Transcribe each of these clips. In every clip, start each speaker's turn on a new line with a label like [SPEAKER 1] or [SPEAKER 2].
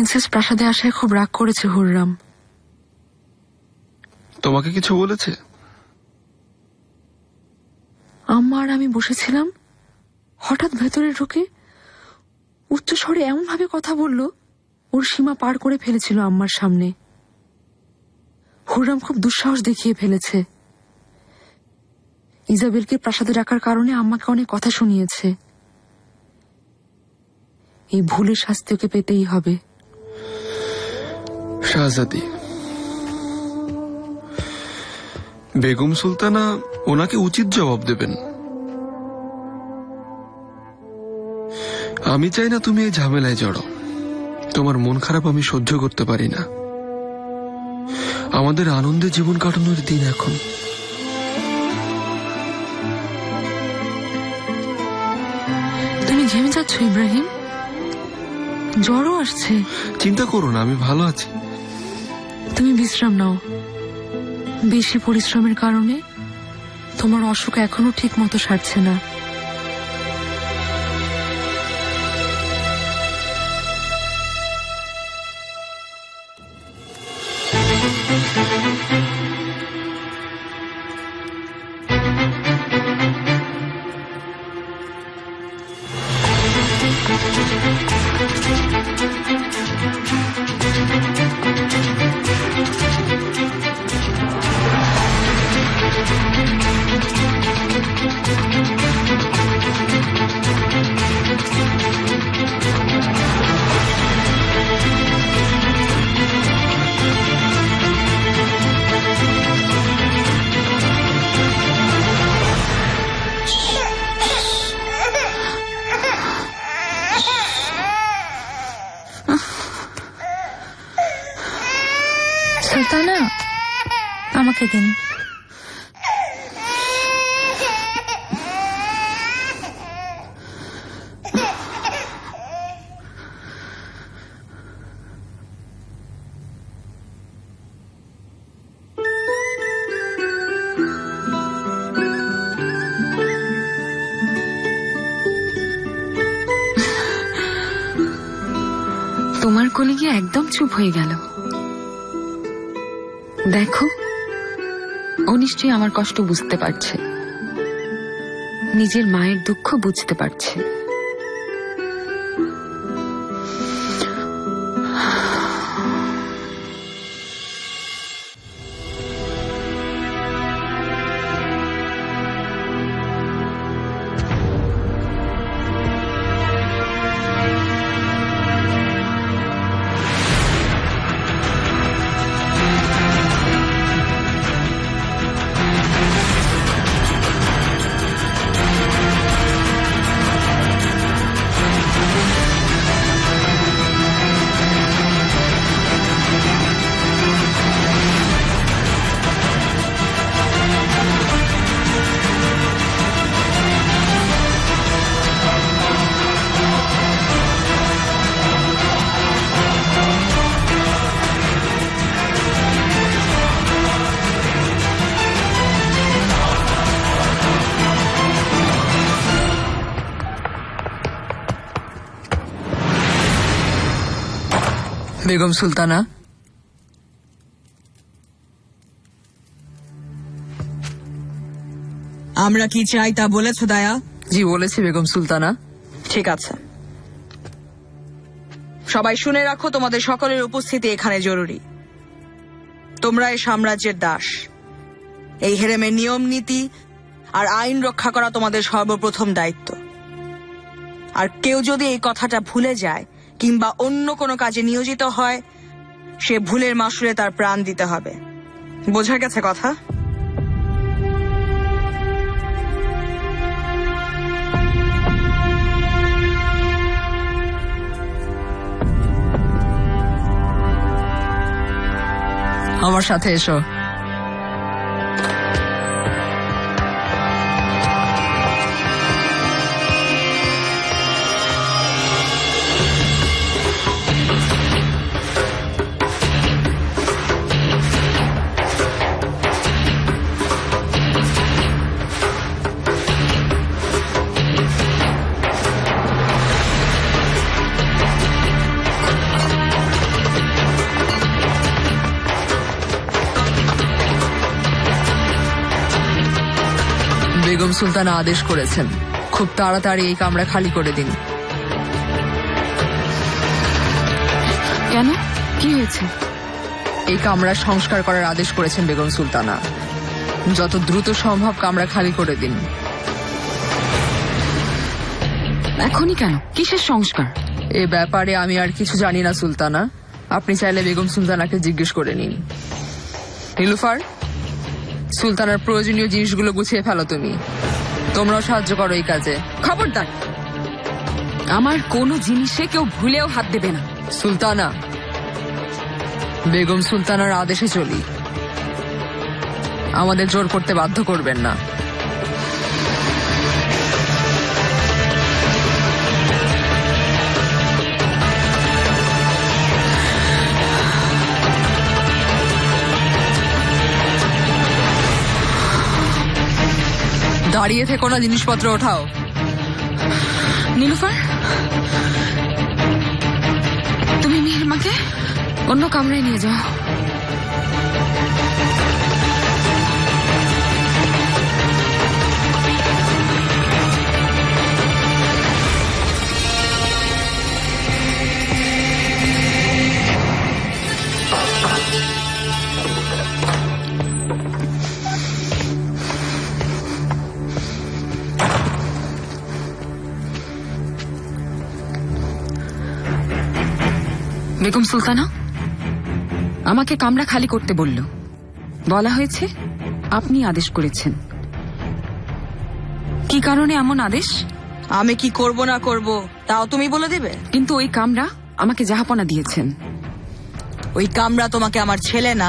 [SPEAKER 1] Princess প্রাসাদে আসায় খুব রাগ করেছে হুররাম।
[SPEAKER 2] তোমাকে কিছু বলেছে?
[SPEAKER 1] আম্মা আর আমি বসেছিলাম, হঠাৎ ভেতরে ঢুকে উচ্চস্বরে এমন ভাবে কথা বলল, ওর সীমা পার করে ফেলেছিল আম্মার সামনে। হুররাম খুব দুঃসাহস দেখিয়ে ফেলেছে। ইজাবেলকে প্রাসাদে রাখার কারণে আম্মাকে অনেক কথা শুনিয়েছে। এই ভুলের শাস্তি ওকে পেতেই হবে।
[SPEAKER 2] শাহজাদি, বেগম সুলতানা ওনাকে উচিত জবাব দেবেন। আমি চাই না তুমি এই ঝামেলায় জড়ো। তোমার মন খারাপ আমি সহ্য করতে পারি না। আমাদের আনন্দে জীবন কাটানোর দিন এখন।
[SPEAKER 1] তুমি ঘেমে যাচ্ছ ইব্রাহিম, জ্বরও আসছে।
[SPEAKER 2] চিন্তা করো না, আমি ভালো আছি।
[SPEAKER 1] তুমি বিশ্রাম নাও। বেশি পরিশ্রমের কারণে তোমার অসুখ এখনো ঠিক মতো সারছে না।
[SPEAKER 3] সুলতানা, আমাকে দিন।
[SPEAKER 1] তোমার কোলে গিয়ে একদম চুপ হয়ে গেল। দেখো, ও নিশ্চয়ই আমার কষ্ট বুঝতে পারছে, নিজের মায়ের দুঃখ বুঝতে পারছে।
[SPEAKER 4] বেগম সুলতানা,
[SPEAKER 5] আমরা কি চাই তা বলেছ দায়া?
[SPEAKER 4] জি বলেছি বেগম সুলতানা।
[SPEAKER 5] ঠিক আছে, সবাই শুনে রাখো, তোমাদের সকলের উপস্থিতি এখানে জরুরি। তোমরা এই সাম্রাজ্যের দাস। এই হেরেমের নিয়ম নীতি আর আইন রক্ষা করা তোমাদের সর্বপ্রথম দায়িত্ব। আর কেউ যদি এই কথাটা ভুলে যায় কিংবা অন্য কোনো কাজে নিয়োজিত হয়, সে ভুলের মাসুলে তার প্রাণ দিতে হবে। বোঝা গেছে কথা?
[SPEAKER 4] আমার সাথে এসো। বেগম সুলতানা আদেশ করেছেন খুব তাড়াতাড়ি এই কামরা খালি করে দিন।
[SPEAKER 1] কেন, কি হয়েছে?
[SPEAKER 4] এই কামরা সংস্কার করার আদেশ করেছেন বেগম সুলতানা। যত দ্রুত সম্ভব কামরা খালি করে দিন।
[SPEAKER 1] এখনই কেন? কিসের সংস্কার?
[SPEAKER 4] এ ব্যাপারে আমি আর কিছু জানি না সুলতানা, আপনি চাইলে বেগম সুলতানাকে জিজ্ঞেস করে নিন। নীলুফার, সুলতানার প্রয়োজনীয় জিনিসগুলো গুছিয়ে ফেলো তুমি। তোমরাও সাহায্য করো এই কাজে।
[SPEAKER 1] খবরদার, আমার কোনো জিনিসে কেউ ভুলেও হাত দেবে না।
[SPEAKER 4] সুলতানা, বেগম সুলতানার আদেশে চলি, আমাদের জোর করতে বাধ্য করবেন না। দাঁড়িয়ে থেকো না, জিনিসপত্র ওঠাও।
[SPEAKER 1] নীলুফার, তুমি মিহিরমাকে অন্য কামরায় নিয়ে যাও। বেগম সুলতানা আমাকে কামরা খালি করতে বলা হয়েছে আপনি আদেশ করেছেন। কি কারণে এমন আদেশ?
[SPEAKER 5] আমি কি করব না করব তাও তুমি বলে দিবে?
[SPEAKER 1] কিন্তু ওই কামরা আমাকে জাহাপনা দিয়েছেন।
[SPEAKER 5] ওই কামরা তোমাকে আমার ছেলে না,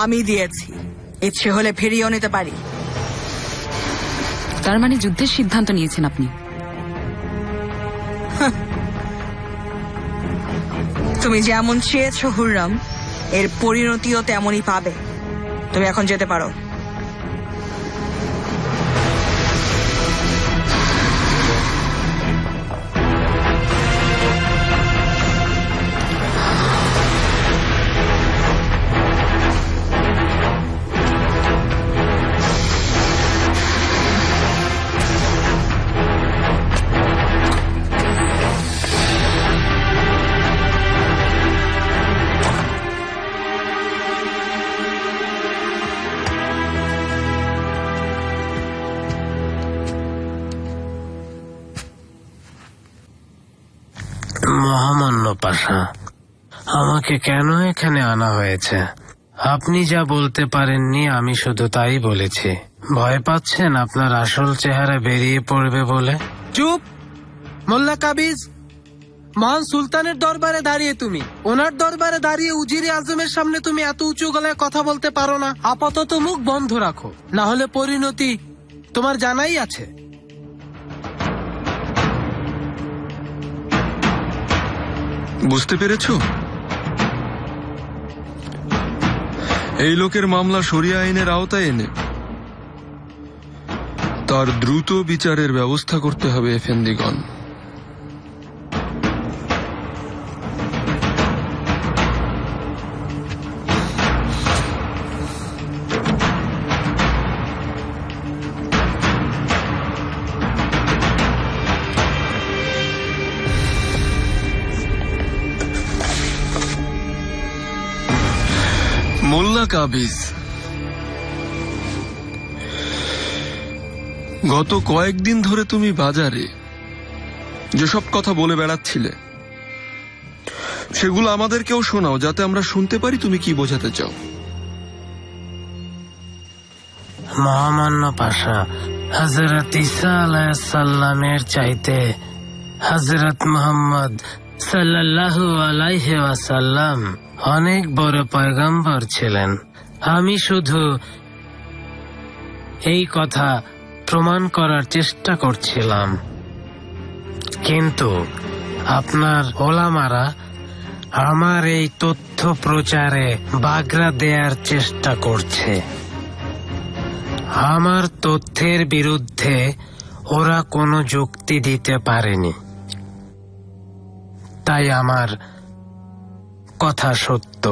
[SPEAKER 5] আমি দিয়েছি। ইচ্ছে হলে ফিরিয়েও নিতে পারি।
[SPEAKER 1] তার মানে যুদ্ধের সিদ্ধান্ত নিয়েছেন আপনি?
[SPEAKER 5] তুমি যেমন চেয়েছো হুররাম, এর পরিণতিও তেমনই পাবে। তুমি এখন যেতে পারো।
[SPEAKER 6] মহামান্য পাশা, আমাকে কেন এখানে আনা হয়েছে? আপনি যা বলতে পারেননি আমি শুধু তাই বলেছি। ভয় পাচ্ছেন আপনার আসল চেহারা বেরিয়ে পড়বে বলে?
[SPEAKER 7] চুপ! মোল্লা কাবিজ, মহান সুলতানের দরবারে দাঁড়িয়ে তুমি, ওনার দরবারে দাঁড়িয়ে উজিরে আজমের সামনে তুমি এত উঁচু গলায় কথা বলতে পারো না? আপাতত মুখ বন্ধ রাখো, না হলে পরিণতি তোমার জানাই আছে।
[SPEAKER 2] বুঝতে পেরেছো? এই লোকের মামলা শরিয়া আইনের আওতায় এনে তার দ্রুত বিচারের ব্যবস্থা করতে হবে এফেন্দিগণ। মোল্লা কাবিজ, গত কয়েকদিন ধরে তুমি বাজারে যেসব কথা বলে বেড়াচ্ছিলে সেগুলো আমাদেরকেও শোনাও, যাতে আমরা শুনতে পারি তুমি কি বোঝাতে চাও।
[SPEAKER 6] মহামান্য পাশা, হযরত ঈসা আলাইহিস সালামের চাইতে হযরত মুহাম্মদ সাল্লাল্লাহু আলাইহি ওয়াসাল্লাম অনেক বড় পয়গম্বর ছিলেন। আমি শুধু এই কথা প্রমাণ করার চেষ্টা করছিলাম, কিন্তু আপনার ওলামারা আমার এই তথ্য প্রচারে বাগড়া দেওয়ার চেষ্টা করছে। আমার তথ্যের বিরুদ্ধে ওরা কোনো যুক্তি দিতে পারেনি, তাই আমার কথা সত্য।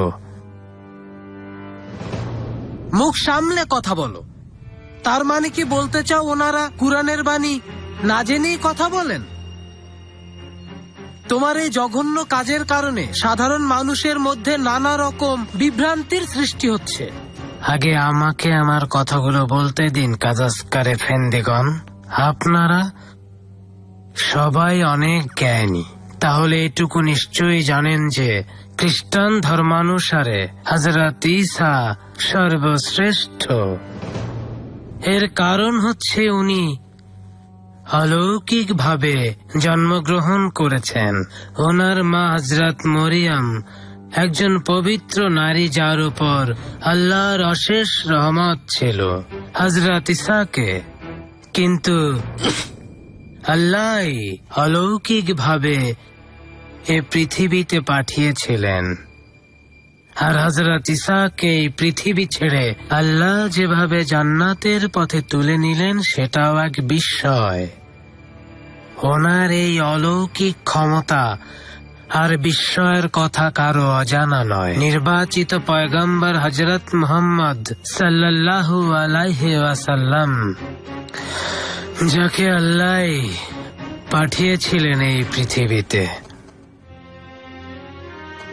[SPEAKER 7] মুখ সামলে কথা বলো। তার মানে কি বলতে চাও ওনারা কুরআনের বাণী না জেনেই কথা বলেন? তোমার এই জঘন্য কাজের কারণে সাধারণ মানুষের মধ্যে নানা রকম বিভ্রান্তির সৃষ্টি হচ্ছে।
[SPEAKER 6] আগে আমাকে আমার কথাগুলো বলতে দিন কাজাসকার এফেন্দিগণ। আপনারা সবাই অনেক জ্ঞানী, তাহলে এটুকু নিশ্চয়ই জানেন যে খ্রিস্টান ধর্মানুসারে হযরত ঈসা সর্বশ্রেষ্ঠ। এর কারণ হচ্ছে উনি অলৌকিকভাবে জন্মগ্রহণ করেছেন। ওনার মা হযরত মরিয়ম একজন পবিত্র নারী, যার উপর আল্লাহর অশেষ রহমত ছিল হযরত ঈসাকে। কিন্তু আল্লাহ অলৌকিকভাবে এ পৃথিবীতে পাঠিয়েছিলেন। আর হযরত ঈসাকে এই পৃথিবী ছেড়ে আল্লাহ যেভাবে জান্নাতের পথে তুলে নিলেন সেটাও এক বিস্ময়। ওনার এই অলৌকিক ক্ষমতা আর বিস্ময়ের কথা কারো অজানা নয়। নির্বাচিত পয়গম্বর হযরত মুহাম্মদ সাল্লাল্লাহু আলাইহি ওয়াসাল্লাম, যাকে আল্লাহ পাঠিয়েছিলেন এই পৃথিবীতে,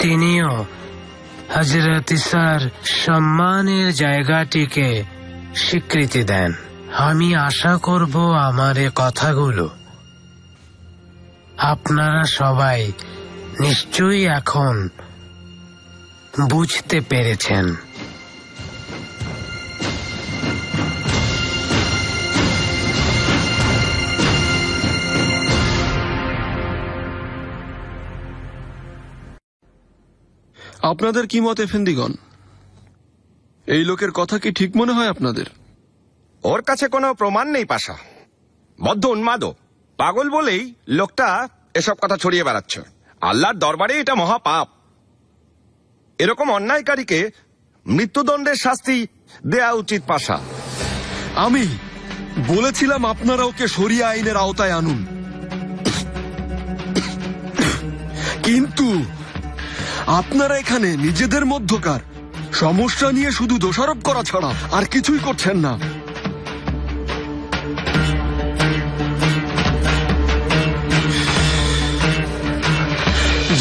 [SPEAKER 6] তিনিও হযরত ঈসার সম্মানের জায়গাটিকে স্বীকৃতি দেন। আমি আশা করব আমার এ কথাগুলো আপনারা সবাই নিশ্চয়ই এখন বুঝতে পেরেছেন।
[SPEAKER 2] আপনাদের কি মত এফেন্দিগণ? এই লোকের কথা কি ঠিক মনে হয় আপনাদের?
[SPEAKER 8] ওর কাছে কোনো প্রমাণ নেই পাশা, বদ্ধ উন্মাদ পাগল বলেই লোকটা এসব কথা ছড়িয়ে বেড়াচ্ছে। আল্লাহর দরবারে এটা মহাপাপ। এরকম অন্যায়কারীকে মৃত্যুদণ্ডের শাস্তি দেয়া উচিত পাশা।
[SPEAKER 2] আমি বলেছিলাম আপনারা ওকে শরিয়া আইনের আওতায় আনুন, কিন্তু আপনারা এখানে নিজেদের মধ্যকার সমস্যা নিয়ে শুধু দোষারোপ করা ছাড়া আর কিছুই করছেন না।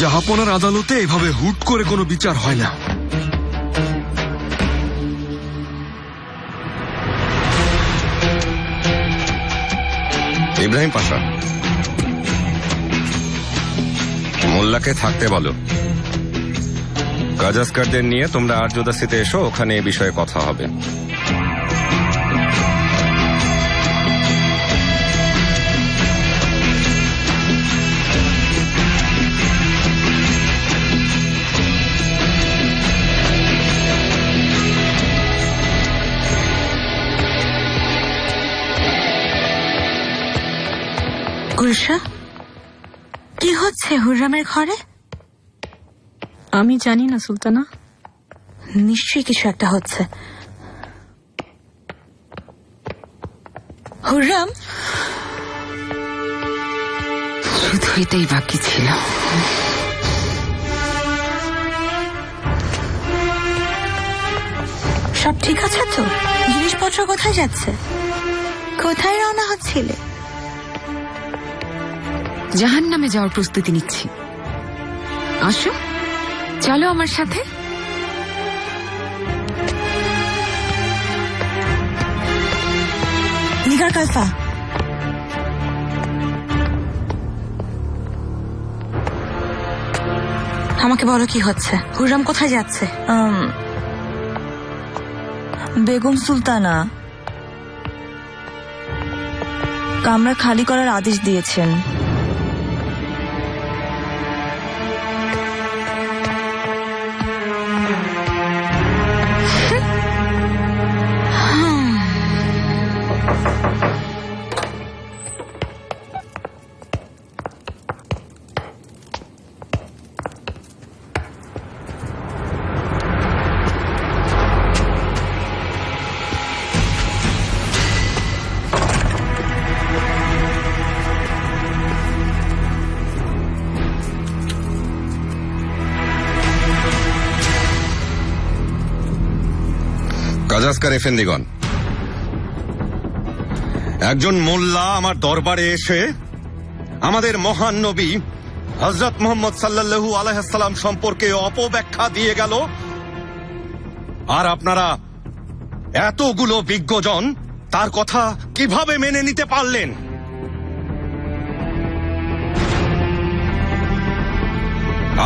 [SPEAKER 2] জাহাপনার আদালতে এভাবে হুট করে কোনো বিচার হয় না।
[SPEAKER 8] ইব্রাহিম পাশা, মোল্লাকে থাকতে বলো। কাজাসকারদের নিয়ে তোমরা আর্যদাসীতে এসো, ওখানে এ বিষয়ে কথা হবে।
[SPEAKER 3] গুলশা, কি হচ্ছে হুররামের ঘরে?
[SPEAKER 1] আমি জানি না সুলতানা।
[SPEAKER 3] নিশ্চয়ই কিছু একটা হচ্ছে। হুররাম,
[SPEAKER 1] শুধু এটাই বাকি ছিল।
[SPEAKER 3] সব ঠিক আছে তো? জিনিসপত্র কোথায় যাচ্ছে? কোথায় রওনা হচ্ছিলে?
[SPEAKER 1] জাহান্নামে যাওয়ার প্রস্তুতি নিচ্ছি। আসো, চলো আমার সাথে।
[SPEAKER 3] নিগার কালফা, আমাকে বলো কি হচ্ছে? হুররাম কোথায় যাচ্ছে?
[SPEAKER 9] বেগম সুলতানা কামরা খালি করার আদেশ দিয়েছেন।
[SPEAKER 8] কাজাসকার এফেন্দিগণ, একজন মোল্লা আমার দরবারে এসে আমাদের মহান নবী হযরত মুহাম্মদ সাল্লাল্লাহু আলাইহি সাল্লাম সম্পর্কে অপব্যাখ্যা দিয়ে গেল, আর আপনারা এতগুলো বিজ্ঞজন তার কথা কিভাবে মেনে নিতে পারলেন?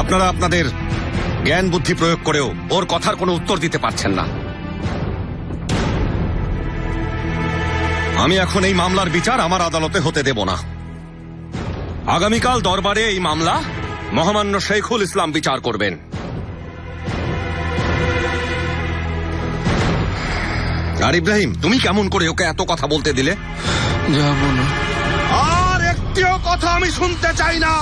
[SPEAKER 8] আপনারা আপনাদের জ্ঞান বুদ্ধি প্রয়োগ করেও ওর কথার কোনো উত্তর দিতে পারছেন না। আমি এখন এই মামলার বিচার আমার আদালতে হতে দেব না। আগামীকাল দরবারে এই মামলা মহামান্য শেখুল ইসলাম বিচার করবেন। আর ইব্রাহিম, তুমি কেমন করে ওকে এত কথা বলতে দিলে?
[SPEAKER 2] যাব না।
[SPEAKER 8] আর একটিও কথা আমি শুনতে চাই না।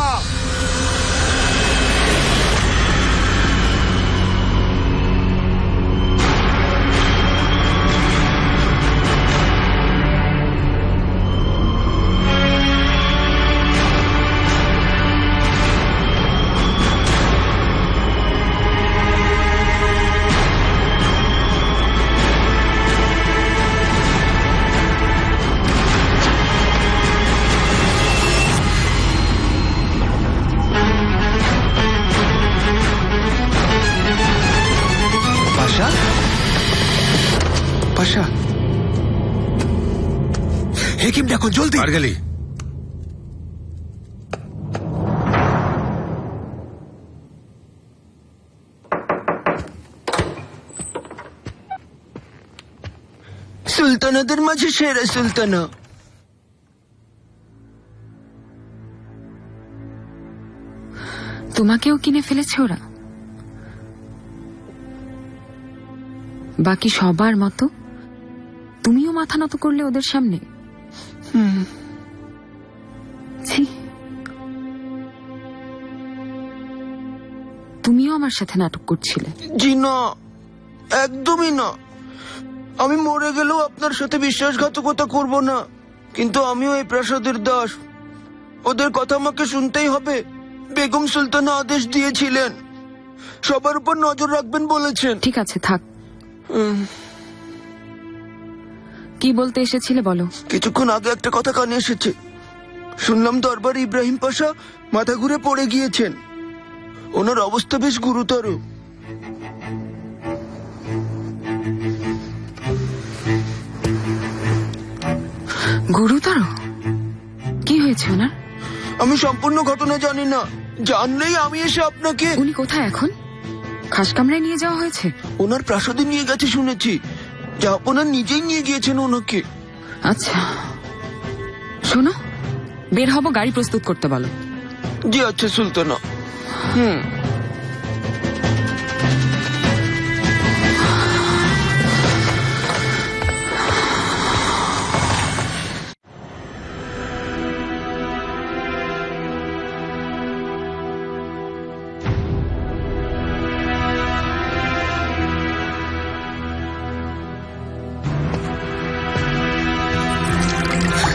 [SPEAKER 2] পাশা, হেকিম ডাকুন জলদি।
[SPEAKER 8] আর গেলি?
[SPEAKER 2] সুলতানাদের মাঝে সেরা সুলতানা।
[SPEAKER 1] তোমাকেও কিনে ফেলেছে ওরা, বাকি সবার মতো তুমিও মাথা নত করলে ওদের সামনে। ছি, তুমিও আমার সাথে নাটক করছিলে।
[SPEAKER 2] জি না, একদমই না। আমি মরে গেলেও আপনার সাথে বিশ্বাসঘাতকতা করব না, কিন্তু আমিও এই প্রাসাদের দাস। ওদের কথা আমাকে শুনতেই হবে। বেগম সুলতানা আদেশ দিয়েছিলেন, সবার উপর নজর রাখবেন বলেছেন।
[SPEAKER 1] ঠিক আছে, থাক। কি বলতে এসেছিলে বলো।
[SPEAKER 2] কিছুক্ষণ আগে একটা কথা কানে এসেছে। শুনলাম দরবারে ইব্রাহিম পাশা মাথা ঘুরে পড়ে গিয়েছেন। ওনার অবস্থা বেশ গুরুতর।
[SPEAKER 1] গুরুতর? কি হয়েছে ওনার?
[SPEAKER 2] আমি সম্পূর্ণ ঘটনা জানি না, জানলেই আমি এসে আপনাকে।
[SPEAKER 1] উনি কোথায় এখন? খাস কামরায় নিয়ে যাওয়া হয়েছে?
[SPEAKER 2] ওনার প্রাসাদে নিয়ে গেছে শুনেছি। জাহাপনা নিজেই নিয়ে গিয়েছেন ওনাকে।
[SPEAKER 1] আচ্ছা, শোনো, বের হব, গাড়ি প্রস্তুত করতে বলো।
[SPEAKER 2] জি আচ্ছা সুলতানা।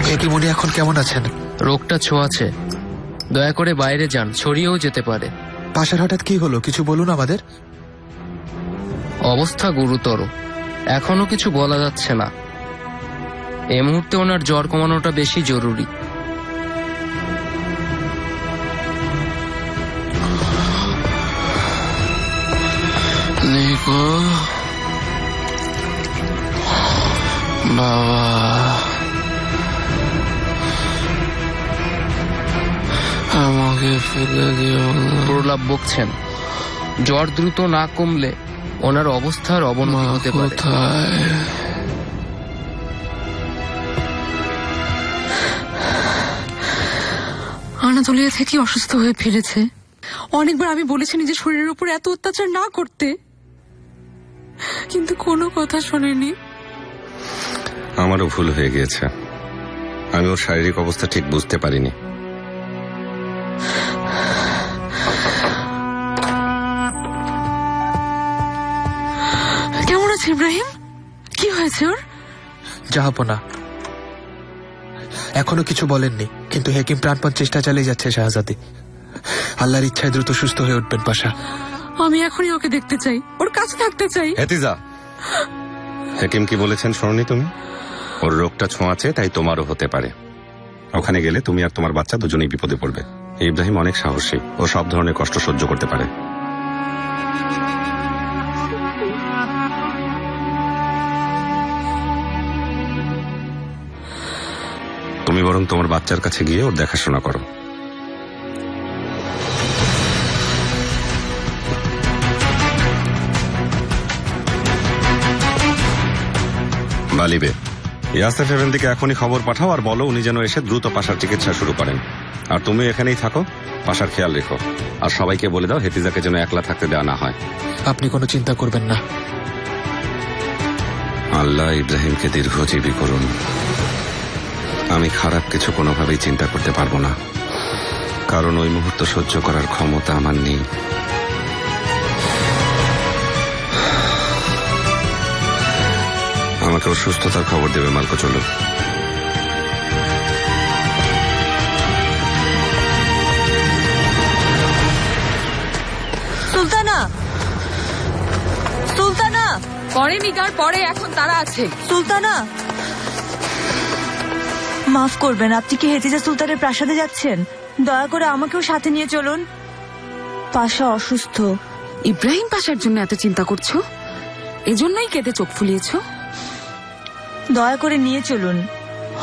[SPEAKER 10] হেকিমুনি এখন কেমন আছেন?
[SPEAKER 7] রোগটা ছোঁয়াছে, দয়া করে বাইরে যান, ছড়িয়েও যেতে পারে।
[SPEAKER 10] পাশার হঠাৎ কি হলো, কিছু বলুন আমাদের।
[SPEAKER 7] অবস্থা গুরুতর, এখনো কিছু বলা যাচ্ছে না। এই মুহূর্তে ওনার জ্বর কমানোটা বেশি জরুরি।
[SPEAKER 2] নিকো বাবা, আমাকে ফেলে দিও না।
[SPEAKER 7] প্রলাপ বকছেন। জ্বর দ্রুত না কমলে ওনার অবস্থার অবনতি হতে পারে।
[SPEAKER 1] আনাতোলিয়া থেকে অসুস্থ হয়ে ফিরেছে। অনেকবার আমি বলেছি নিজের শরীরের উপর এত অত্যাচার না করতে, কিন্তু কোনো কথা শোনেনি।
[SPEAKER 8] আমারও ভুল হয়ে গিয়েছে, আমি ওর শারীরিক অবস্থা ঠিক বুঝতে পারিনি।
[SPEAKER 1] কেমন আছে ইব্রাহিম? কি হয়েছে ওর?
[SPEAKER 10] জাহাপনা এখনো কিছু বলেননি, কিন্তু হেকিম প্রাণপণ চেষ্টা চালিয়ে যাচ্ছে শাহজাদি। আল্লাহর ইচ্ছায় দ্রুত সুস্থ হয়ে উঠবেন পাশা।
[SPEAKER 1] আমি এখনই ওকে দেখতে চাই, ওর কাছে থাকতে চাই।
[SPEAKER 8] হেতিজা, হেকিম কি বলেছেন শোনি তুমি? ওর রোগটা ছোঁয়াচে, তাই তোমারও হতে পারে। ওখানে গেলে তুমি আর তোমার বাচ্চা দুজনেই বিপদে পড়বে। ইব্রাহিম অনেক সাহসী, ও সব ধরনের কষ্ট সহ্য করতে পারে। তুমি বরং তোমার বাচ্চার কাছে গিয়ে ওর দেখাশোনা করো। বালিবে, ইয়াসেফ এফেন্দিকে এখনই খবর পাঠাও আর বলো উনি যেন এসে দ্রুত পাশার চিকিৎসা শুরু করেন। আর তুমি এখানেই থাকো, পাশার খেয়াল রেখো। আর সবাইকে বলে দাও হেফিজাকে যেন একলা থাকতে দেওয়া না হয়।
[SPEAKER 10] আপনি কোনো চিন্তা করবেন না।
[SPEAKER 8] আল্লাহ ইব্রাহিমকে দীর্ঘজীবী করুন। আমি খারাপ কিছু কোনোভাবেই চিন্তা করতে পারবো না, কারণ ওই মুহূর্ত সহ্য করার ক্ষমতা আমার নেই। আমাকে ওর সুস্থতার খবর দেবে মালকো, চলো।
[SPEAKER 9] সুলতানা, সুলতানা,
[SPEAKER 4] পরে নিগার, পরে, এখন তারা আছে।
[SPEAKER 9] সুলতানা, মাফ করবেন, আপনি কি হেতিজা সুলতানের প্রাসাদে যাচ্ছেন? দয়া করে আমাকেও সাথে নিয়ে চলুন। পাশা অসুস্থ।
[SPEAKER 1] ইব্রাহিম পাশার জন্য এত চিন্তা করছো? এজন্যই কেঁদে চোখ ফুলিয়েছো?
[SPEAKER 9] দয়া করে নিয়ে চলুন,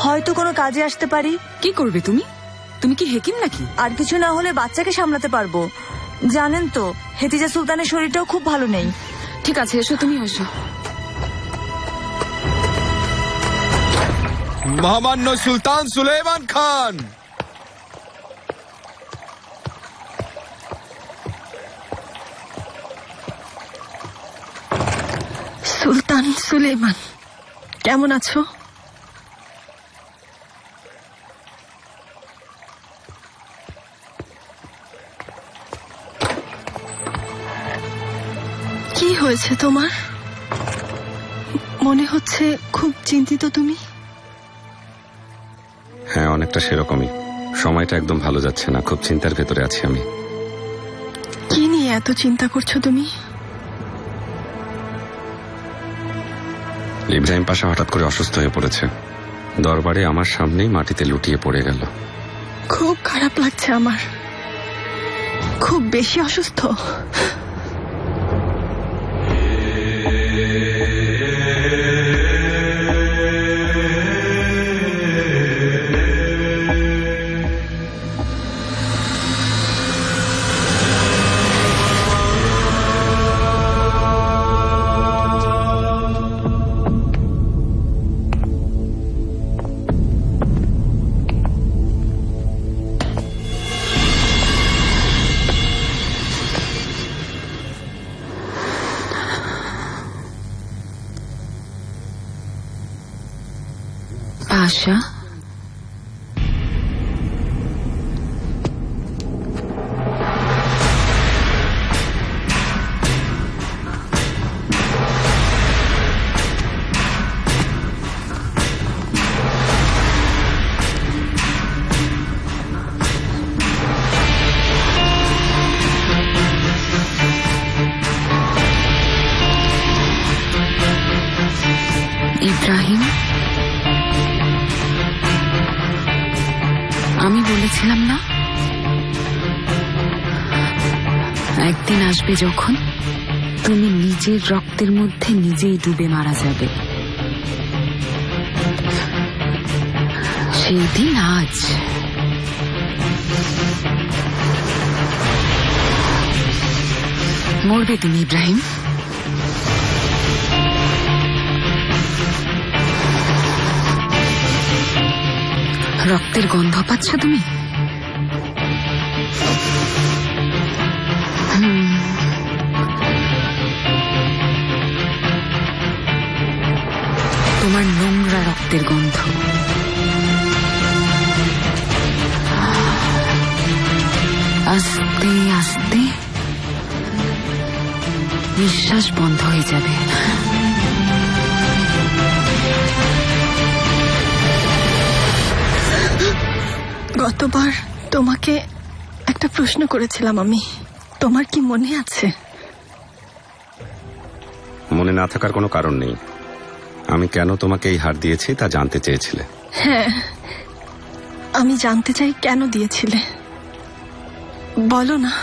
[SPEAKER 9] হয়তো কোনো কাজে আসতে পারি।
[SPEAKER 1] কি করবে তুমি? তুমি কি হেকিম নাকি?
[SPEAKER 9] আর কিছু না হলে বাচ্চাকে সামলাতে পারবো। জানেন তো হেতিজা সুলতানের শরীরটাও খুব ভালো নেই।
[SPEAKER 1] ঠিক আছে, এসো, তুমি এসো।
[SPEAKER 10] মহামান্য সুলতান সুলেমান খান।
[SPEAKER 3] সুলতান সুলেমান, কেমন আছো? কি হয়েছে তোমার? মনে হচ্ছে খুব চিন্তিত তুমি।
[SPEAKER 8] হ্যাঁ, অনেকটা সেরকমই। সময়টা একদম ভালো যাচ্ছে না, খুব চিন্তার ভেতরে আছি আমি।
[SPEAKER 3] কি নিয়ে এত চিন্তা করছো তুমি?
[SPEAKER 8] ইব্রাহিম পাশা হঠাৎ করে অসুস্থ হয়ে পড়েছে। দরবারে আমার সামনেই মাটিতে লুটিয়ে পড়ে গেল।
[SPEAKER 3] খুব খারাপ লাগছে আমার। খুব বেশি অসুস্থ?
[SPEAKER 1] পাশা, ইব্রাহিম, আমি বলেছিলাম না একদিন আসবে যখন তুমি নিজের রক্তের মধ্যে নিজেই ডুবে মারা যাবে। সেই দিন আজ। মরবে তুমি ইব্রাহিম। রক্তের গন্ধ পাচ্ছ তুমি? তোমার নোংরা রক্তের গন্ধ। আস্তে আস্তে নিঃশ্বাস বন্ধ হয়ে যাবে।
[SPEAKER 3] গতবার তোমাকে একটা প্রশ্ন করেছিলাম আমি, তোমার কি মনে আছে?
[SPEAKER 8] মনে না থাকার কোনো কারণ নেই। আমি কেন তোমাকে এই হার দিয়েছি তা জানতে চেয়েছিলে।
[SPEAKER 3] হ্যাঁ, আমি জানতে চাই কেন দিয়েছিলে, বলো না।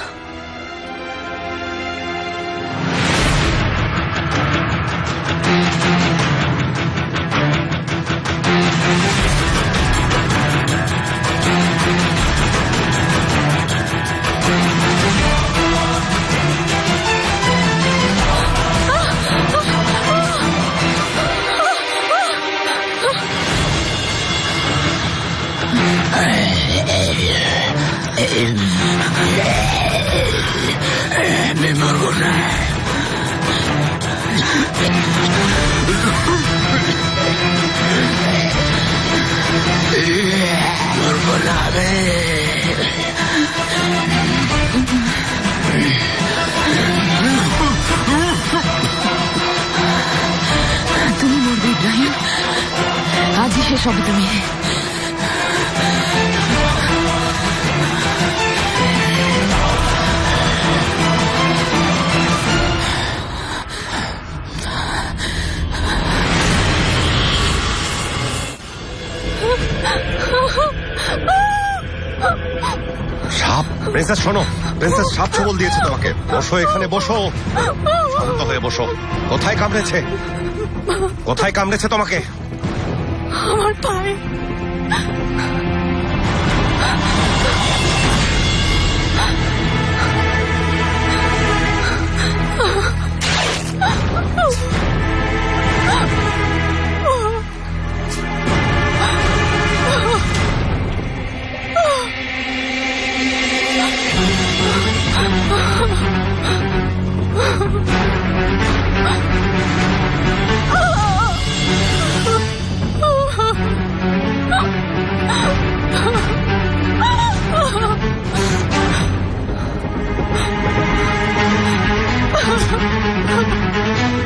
[SPEAKER 1] তুমি মরবে ইব্রাহিম, আজই শেষ হবে তুমি।
[SPEAKER 8] সাপ? প্রিন্সেস শোনো, প্রিন্সেস সাপ ছবল দিয়েছে তোমাকে। বসো, এখানে বসো, শান্ত হয়ে বসো। কোথায় কামড়েছে? কোথায় কামড়েছে তোমাকে?
[SPEAKER 3] আমার পায়ে।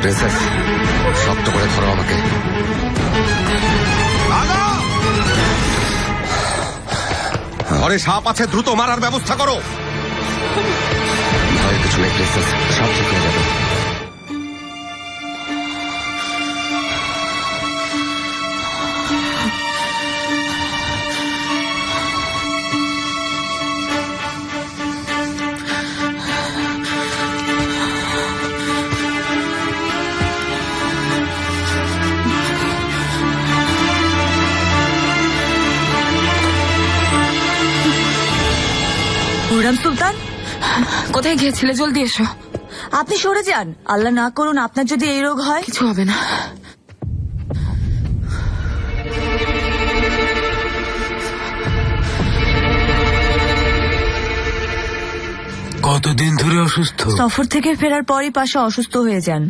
[SPEAKER 8] প্রিন্সেস, শক্ত করে ধরো আমাকে। ঘরে সাপ আছে, দ্রুত মারার ব্যবস্থা করো। ভয়ের কিছু নেই প্রিন্সেস, সব ঠিক হয়ে যাবে।
[SPEAKER 9] হুররাম সুলতান,
[SPEAKER 1] কোথায় গিয়েছিলে? জলদি এসো।
[SPEAKER 9] আপনি সরে যান। আল্লাহ না করুন আপনার যদি এই রোগ হয়।
[SPEAKER 1] কিছু হবে না।
[SPEAKER 6] কতদিন ধরে অসুস্থ?
[SPEAKER 9] সফর থেকে ফেরার পরই পাশা অসুস্থ হয়ে যান।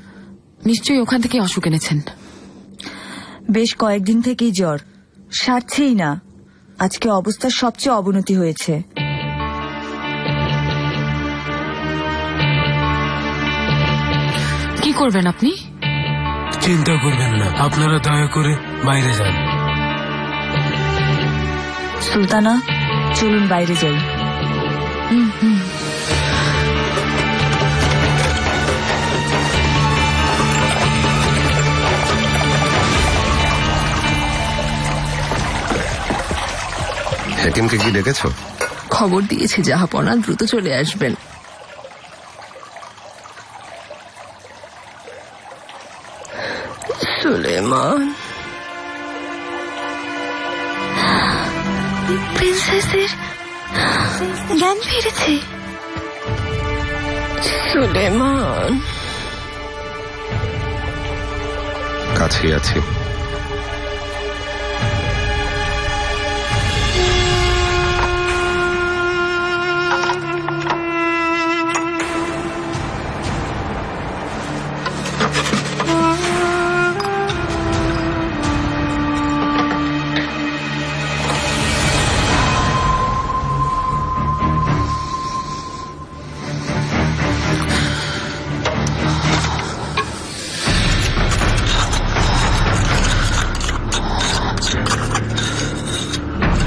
[SPEAKER 1] নিশ্চয়ই ওখান থেকে অসুখ এনেছেন।
[SPEAKER 9] বেশ কয়েকদিন থেকেই জ্বর, সারছেই না। আজকে অবস্থার সবচেয়ে অবনতি হয়েছে।
[SPEAKER 1] কি করবেন আপনি?
[SPEAKER 6] চিন্তা করবেন না, আপনারা দয়া করে বাইরে যান।
[SPEAKER 9] সুলতানা, চলুন বাইরে যাই।
[SPEAKER 8] হেকিমকে কি ডেকেছো?
[SPEAKER 4] খবর দিয়েছি জাহাপনা দ্রুত চলে আসবেন।
[SPEAKER 3] সুলেমান, প্রিন্সেসের জ্ঞান ফিরেছে। সুলেমান,
[SPEAKER 8] কাছেই আছি।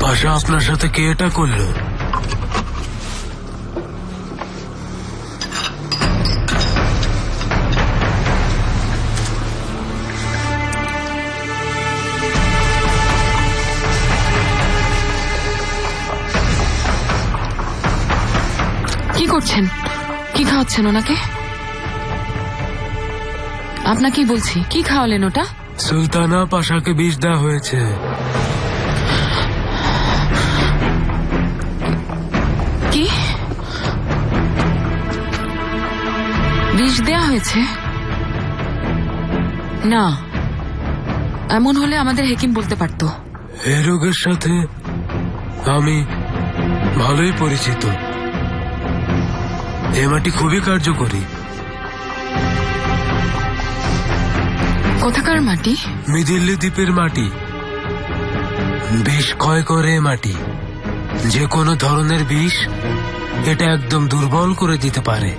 [SPEAKER 6] পাশা, আপনার সাথে কে এটা করলো?
[SPEAKER 1] করছেন? কি খাওয়াচ্ছেন ওনাকে? আপনাকেই বলছি, কি খাওয়ালেন ওটা?
[SPEAKER 6] সুলতানা পাশাকে বিষ দেওয়া হয়েছে।
[SPEAKER 1] কি বিষ দেয়া হয়েছে? না, এমন হলে আমাদের হেকিম বলতে পারতো।
[SPEAKER 6] এই রোগের সাথে আমি ভালোই পরিচিত। এ মাটি খুবই কার্যকরী।
[SPEAKER 1] কোথাকার মাটি?
[SPEAKER 6] মিদিল্লি দ্বীপের মাটি। বিষ ক্ষয় করে এ মাটি। যে কোনো ধরনের বিষ এটা একদম দুর্বল করে দিতে পারে।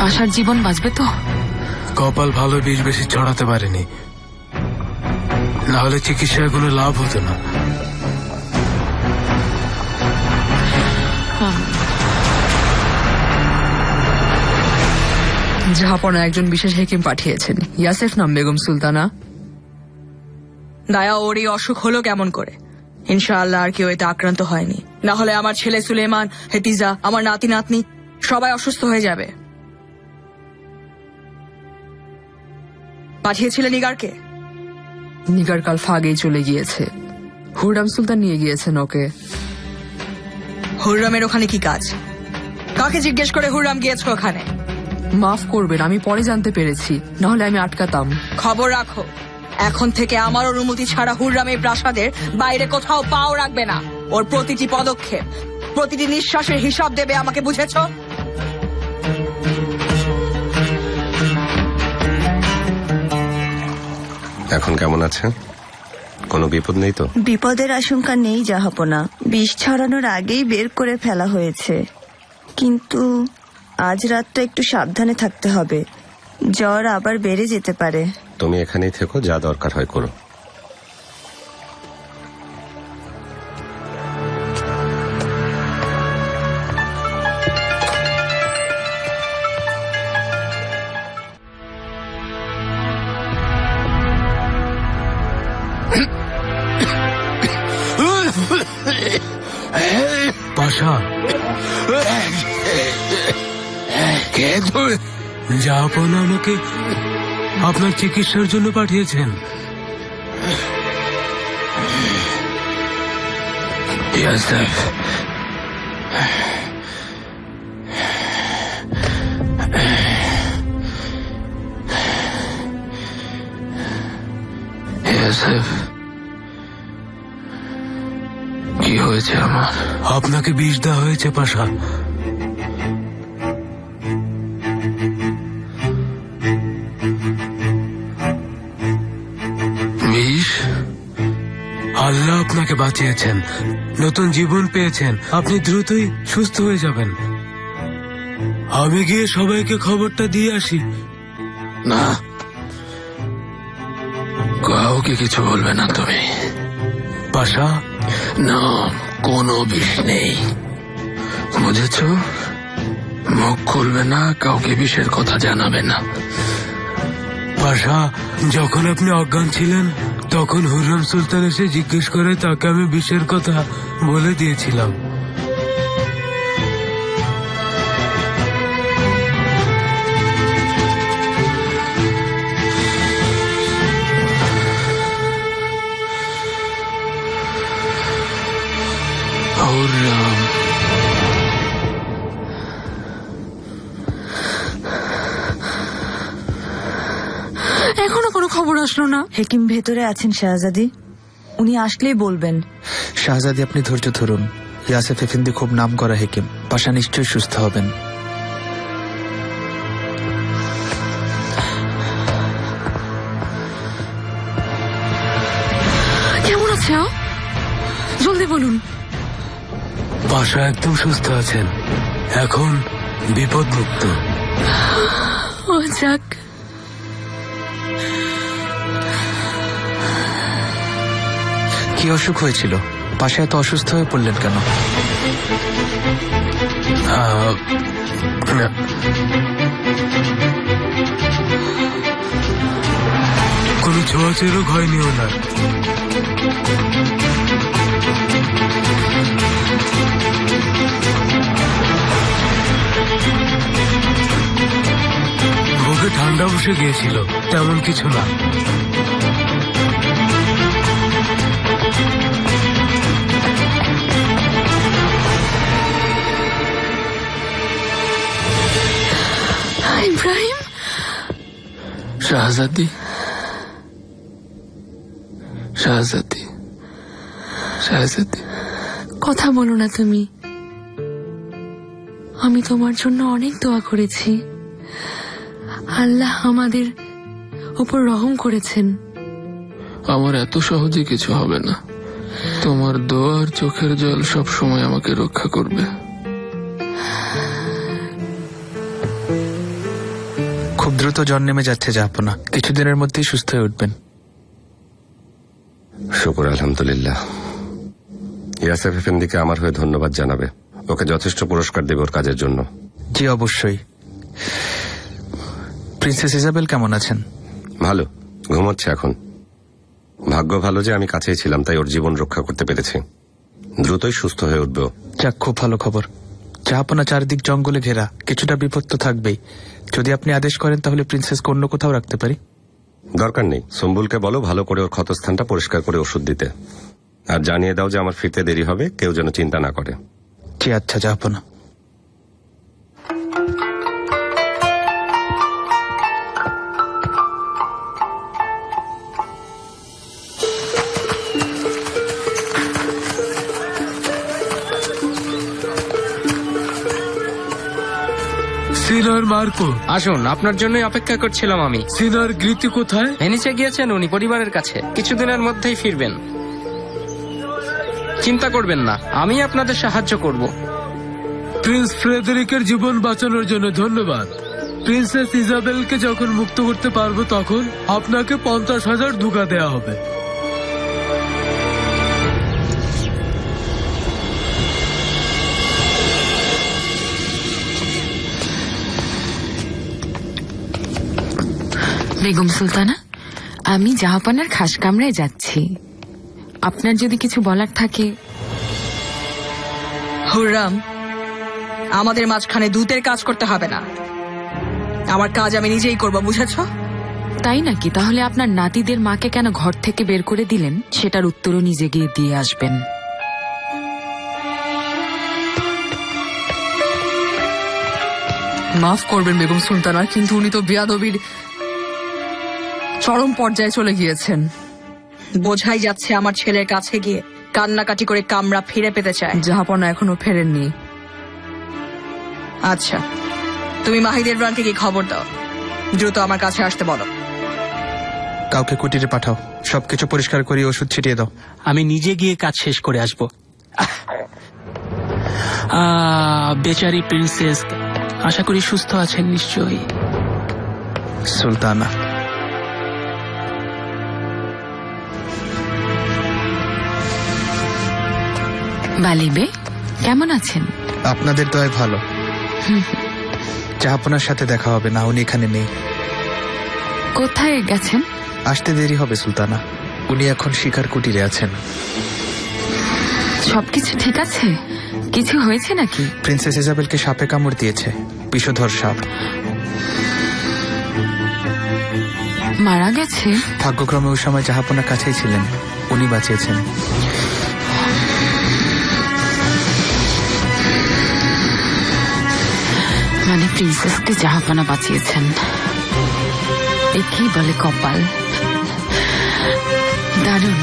[SPEAKER 1] আশার জীবন বাঁচবে তো?
[SPEAKER 6] কপাল ভালো, বিষ বেশি ছড়াতে পারেনি, না হলে চিকিৎসায় কোনো লাভ হতো না।
[SPEAKER 4] জাহাপনা একজন বিশেষ হেকিম পাঠিয়েছেন, ইয়াসেফ নাম বেগম সুলতানা।
[SPEAKER 5] দায়া, ওর এই অসুখ হলো কেমন করে? ইনশাআল্লাহ আর কেউ এতে আক্রান্ত হয়নি। না হলে আমার ছেলে সুলেমান, হেতিজা, আমার নাতি নাতনি সবাই অসুস্থ হয়ে যাবে। পাঠিয়েছিলে নিগারকে?
[SPEAKER 4] নিগার কাল ফাগেই চলে গিয়েছে। হুররাম সুলতান নিয়ে গিয়েছেন ওকে।
[SPEAKER 5] হুররামের ওখানে কি কাজ? কাকে জিজ্ঞেস করে হুররাম গিয়েছে ওখানে?
[SPEAKER 4] মাফ করবেন, আমি পরে জানতে পেরেছি, না হলে আমি আটকাতাম।
[SPEAKER 5] খবর রাখো, এখন থেকে আমার অনুমতি ছাড়া হুররাম এই প্রাসাদের বাইরে কোথাও পাও রাখবে না। ওর প্রতিটি পদক্ষেপ, প্রতিটি নিঃশ্বাসের হিসাব দেবে আমাকে, বুঝেছ?
[SPEAKER 8] এখন কেমন আছে? কোনো বিপদ নেই তো?
[SPEAKER 3] বিপদের আশঙ্কা নেই জাহাপনা। বিষ ছড়ানোর আগেই বের করে ফেলা হয়েছে, কিন্তু আজ রাতটা একটু সাবধানে থাকতে হবে। জ্বর আবার বেড়ে যেতে পারে।
[SPEAKER 8] তুমি এখানেই থেকো, যা দরকার হয় করো।
[SPEAKER 6] পাশা, জাহাপনা আমাকে আপনার চিকিৎসার জন্য পাঠিয়েছেন। ইয়াসেফ, ইয়াসেফ, কি হয়েছে আমার? আপনাকে বিষ দেওয়া হয়েছে পাশা। বিষ? আল্লাহ আপনাকে বাঁচিয়েছেন, নতুন জীবন পেয়েছেন, আপনি দ্রুতই সুস্থ হয়ে যাবেন। আমি গিয়ে সবাইকে খবরটা দিয়ে আসি। না, কাউকে কিছু বলবে না তুমি। পাশা, না, কোনো বিষ নেই, বুঝেছ? মুখ খুলবে না, কাউকে বিষের কথা জানাবে না। পাশা, যখন আপনি অজ্ঞান ছিলেন তখন হুররাম সুলতান এসে জিজ্ঞেস করে তাকে আমি বিষের কথা বলে দিয়েছিলাম। হুররাম,
[SPEAKER 1] এখনো কোনো খবর আসলো না।
[SPEAKER 9] হেকিম ভেতরে আছেন শাহজাদি, উনি আসলেই বলবেন।
[SPEAKER 10] শাহজাদি, আপনি ধৈর্য ধরুন। ইয়াসেফ এফেন্দি খুব নাম করা হেকিম, পাশা নিশ্চয়ই সুস্থ হবেন।
[SPEAKER 1] কেমন আছে ও? জলদি বলুন।
[SPEAKER 6] পাশা একদম সুস্থ আছেন, এখন বিপদমুক্ত।
[SPEAKER 1] ও যাক।
[SPEAKER 10] কি অসুখ হয়েছিল? পাশা এত অসুস্থ হয়ে পড়লেন কেন?
[SPEAKER 6] কোনো ছোঁয়াচে রোগ হয়নি ওনার। ঠান্ডা বসে গিয়েছিল, তেমন কিছু না।
[SPEAKER 1] ইব্রাহিম,
[SPEAKER 10] শাহজাদি, শাহজাদি, শাহজাদি,
[SPEAKER 1] কথা বলো না তুমি। আমি তোমার জন্য অনেক দোয়া করেছি। আল্লাহ আমাদের উপর রহম করেছেন।
[SPEAKER 10] আমার এত সহজে কিছু হবে না। তোমার দোয়া আর চোখের জল সব সময় আমাকে রক্ষা করবে। খুব দ্রুত জ্বর নেমে যাচ্ছে জাহাপনা, কিছুদিনের মধ্যেই সুস্থ হয়ে উঠবেন।
[SPEAKER 8] শুকুর আলহামদুলিল্লাহ। ইয়াসেফ এফেন্দিকে আমার হয়ে ধন্যবাদ জানাবে, ওকে যথেষ্ট পুরস্কার দেবে ওর কাজের জন্য।
[SPEAKER 10] জি অবশ্যই। প্রিন্সেস ইজাবেল কেমন আছেন?
[SPEAKER 8] ভালো, ঘুমোচ্ছে এখন। ভাগ্য ভালো যে আমি কাছেই ছিলাম, তাই ওর জীবন রক্ষা করতে পেরেছি। দ্রুতই সুস্থ হয়ে উঠবে।
[SPEAKER 10] যাক, খুব ভালো খবর। জাহাপনা চারদিক জঙ্গলে ঘেরা, কিছুটা বিপদ তো থাকবেই। যদি আপনি আদেশ করেন তাহলে প্রিন্সেসকে অন্য কোথাও রাখতে পারি।
[SPEAKER 8] দরকার নেই, সম্বুলকে বলো ভালো করে ওর ক্ষতস্থানটা পরিষ্কার করে ওষুধ দিতে, আর জানিয়ে দাও যে আমার ফিরতে দেরি হবে, কেউ যেন চিন্তা না করে।
[SPEAKER 10] জি আচ্ছা জাহাপনা।
[SPEAKER 6] সিনার মার্কো,
[SPEAKER 7] আসুন, আপনার জন্যই অপেক্ষা করছিলাম আমি।
[SPEAKER 6] সিনার গৃতি কোথায়?
[SPEAKER 7] ভেনিসে গিয়েছেন উনি পরিবারের কাছে, কিছুদিনের মধ্যেই ফিরবেন। চিন্তা করবেন না, আমি আপনাদের সাহায্য করব।
[SPEAKER 6] প্রিন্স ফ্রেডেরিকের জীবন বাঁচানোর জন্য ধন্যবাদ। প্রিন্সেস ইজাবেলকে যখন মুক্ত করতে পারবো তখন আপনাকে 50,000 দুগা দেয়া হবে।
[SPEAKER 1] বেগম সুলতানা, আমি জাহাপানার খাস কামরায় যাচ্ছি। আপনার যদি কিছু বলার থাকে।
[SPEAKER 5] হুররাম, আমাদের মাঝখানে দূতের কাজ করতে হবে না। আমার কাজ আমি নিজেই করব, বুঝেছ?
[SPEAKER 1] তাই নাকি? তাহলে আপনার নাতিদের মাকে কেন ঘর থেকে বের করে দিলেন সেটার উত্তরও নিজে গিয়ে দিয়ে আসবেন।
[SPEAKER 4] মাফ করবেন বেগম সুলতানা, কিন্তু উনি তো বেয়াদবির চরম পর্যায়ে চলে গিয়েছেন।
[SPEAKER 5] বোঝাই যাচ্ছে আমার ছেলের কাছে গিয়ে কান্নাকাটি করে কামরা ফিরে পেতে চায়।
[SPEAKER 4] জাহাপনা এখনো ফেরেননি।
[SPEAKER 5] আচ্ছা, তুমি মাহিদের ব্রানকে কি খবর দাও, দ্রুত আমার কাছে আসতে বলো।
[SPEAKER 10] কাউকে কুটিরে পাঠাও, সবকিছু পরিষ্কার করে ওষুধ ছিটিয়ে দাও।
[SPEAKER 7] আমি নিজে গিয়ে কাজ শেষ করে আসব। বেচারি প্রিন্সেস, আশা করি সুস্থ আছেন নিশ্চয়ই।
[SPEAKER 10] সুলতানা,
[SPEAKER 1] বালিবে, কেমন আছেন?
[SPEAKER 10] আপনাদের দয় ভালো। জাহাপনার সাথে দেখা হবে না, উনি এখানে নেই।
[SPEAKER 1] কোথায় গেছেন?
[SPEAKER 10] আসতে দেরি হবে সুলতানা, উনি এখন শিকার কুটিরে আছেন।
[SPEAKER 1] সবকিছু ঠিক আছে? কিছু হয়েছে নাকি?
[SPEAKER 10] প্রিন্সেস ইজাবেলকে সাপে কামড় দিয়েছে, বিষধর সাপ।
[SPEAKER 1] মারা গেছে?
[SPEAKER 10] ভাগ্যক্রমে ওই সময় জাহাপনার কাছেই ছিলেন, উনি বাঁচিয়েছেন।
[SPEAKER 1] মানে প্রিন্সেসকে জাহাপনা বাঁচিয়েছেন? একেই বলে কপাল। দারুণ।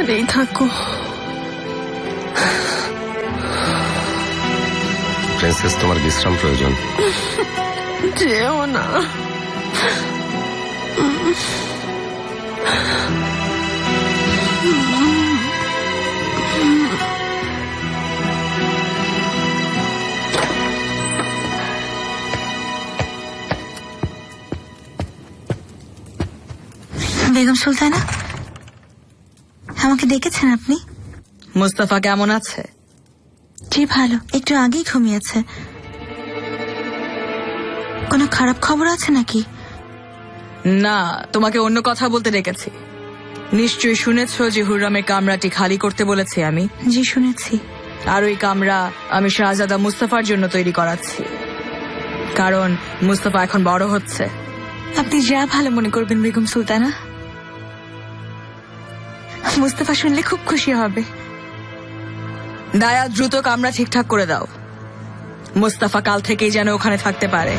[SPEAKER 1] এখানেই থাকো।
[SPEAKER 8] প্রিন্সেস, তোমার বিশ্রাম প্রয়োজন।
[SPEAKER 1] যেও না।
[SPEAKER 9] বেগম সুলতানা, আমাকে ডেকেছেন আপনি?
[SPEAKER 5] মুস্তাফা কেমন আছে?
[SPEAKER 9] জি ভালো, একটু আগেই ঘুমিয়েছে। কোনো খারাপ খবর আছে নাকি?
[SPEAKER 5] না, তোমাকে অন্য কথা বলতে ডেকেছি। নিশ্চয়ই শুনেছো যে হুররামের কামরাটি খালি করতে বলেছি আমি।
[SPEAKER 9] জি শুনেছি।
[SPEAKER 5] আর ওই কামরা আমি শাহজাদা মুস্তাফার জন্য তৈরি করাচ্ছি, কারণ মুস্তাফা এখন বড় হচ্ছে।
[SPEAKER 9] আপনি যা ভালো মনে করবেন বেগম সুলতানা। মুস্তাফা শুনলে খুব খুশি হবে।
[SPEAKER 5] দায়া, দ্রুত কামরা ঠিকঠাক করে দাও। মুস্তাফা কাল থেকেই যেন ওখানে থাকতে পারে।